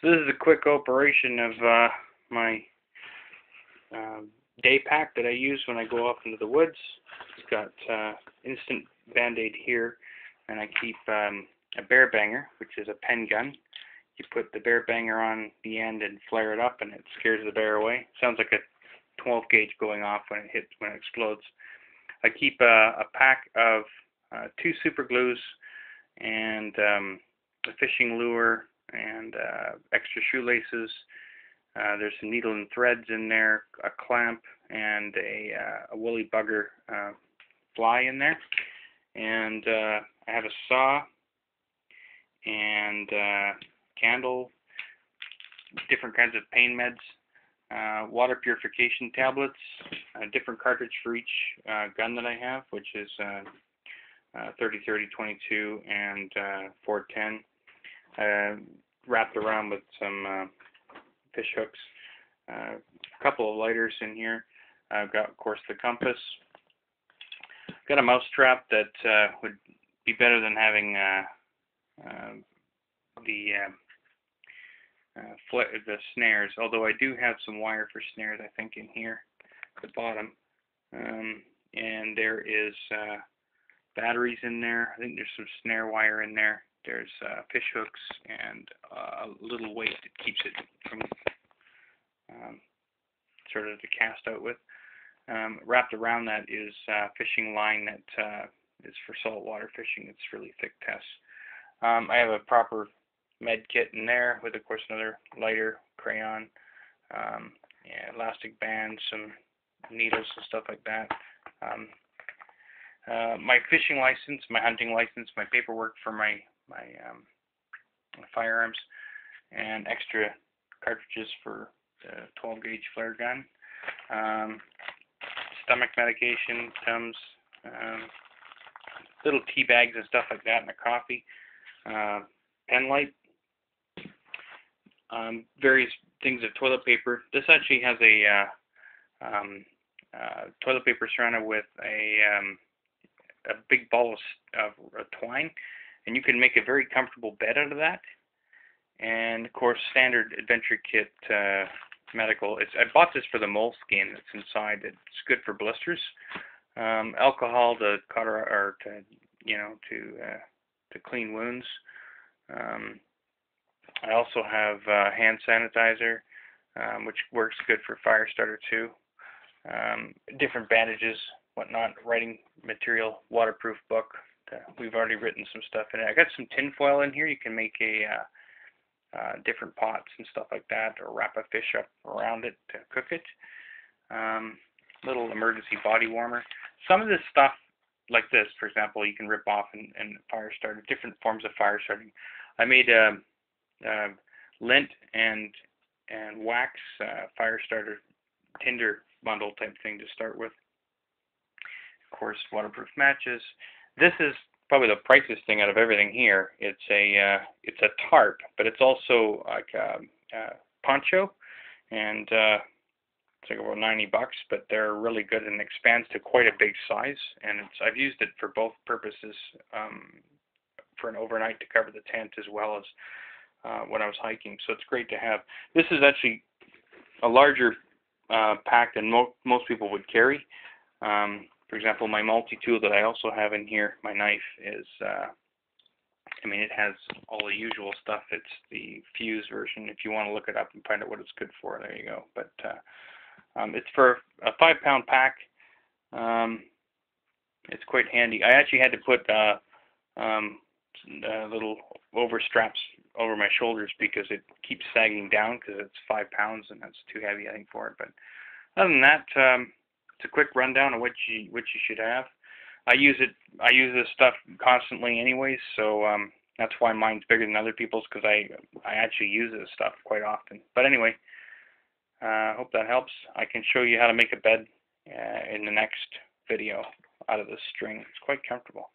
So this is a quick operation of my day pack that I use when I go off into the woods. It's got instant Band-Aid here, and I keep a bear banger, which is a pen gun. You put the bear banger on the end and flare it up, and it scares the bear away. Sounds like a 12 gauge going off when it explodes. I keep a pack of 2 super glues and a fishing lure and extra shoelaces. There's some needle and threads in there, a clamp, and a woolly bugger fly in there. And I have a saw and candle, different kinds of pain meds, water purification tablets, a different cartridge for each gun that I have, which is 30-30-22 and 410, wrapped around with some fish hooks, a couple of lighters in here. I've got, of course, the compass. Got a mouse trap that would be better than having the snares, although I do have some wire for snares, I think, in here at the bottom. And there is batteries in there. I think there's some snare wire in there. There's fish hooks and a little weight that keeps it from sort of to cast out with. Wrapped around that is fishing line that is for saltwater fishing. It's really thick tests. I have a proper med kit in there with, of course, another lighter, crayon, elastic band, some needles and stuff like that. My fishing license, my hunting license, my paperwork for my firearms, and extra cartridges for the 12 gauge flare gun. Stomach medication, Tums, little tea bags and stuff like that, and a coffee. Pen light. Various things of toilet paper. This actually has a toilet paper surrounded with a big ball of twine, and you can make a very comfortable bed out of that. And of course, standard adventure kit medical. I bought this for the moleskin that's inside. It's good for blisters. Alcohol to clean wounds. I also have hand sanitizer, which works good for fire starter too. Different bandages, whatnot, writing material, waterproof book. We've already written some stuff in it. I got some tin foil in here. You can make different pots and stuff like that, or wrap a fish up around it to cook it. Little emergency body warmer. Some of this stuff, like this, for example, you can rip off and fire starter, different forms of fire starting. I made a lint and wax fire starter tinder bundle type thing to start with. Of course, waterproof matches. This is probably the priciest thing out of everything here. It's a tarp, but it's also like a poncho, and it's like about $90, but they're really good and expands to quite a big size. And I've used it for both purposes, for an overnight to cover the tent as well as when I was hiking. So it's great to have. This is actually a larger pack than most people would carry. For example, my multi-tool that I also have in here, my knife, is, it has all the usual stuff. It's the Fuse version. If you want to look it up and find out what it's good for, there you go. But it's for a 5-pound pack. It's quite handy. I actually had to put little over straps over my shoulders because it keeps sagging down because it's 5 pounds and that's too heavy, I think, for it. But other than that, it's a quick rundown of what you should have. I use this stuff constantly anyways, so that's why mine's bigger than other people's, because I actually use this stuff quite often. But anyway, hope that helps. I can show you how to make a bed in the next video out of this string. It's quite comfortable.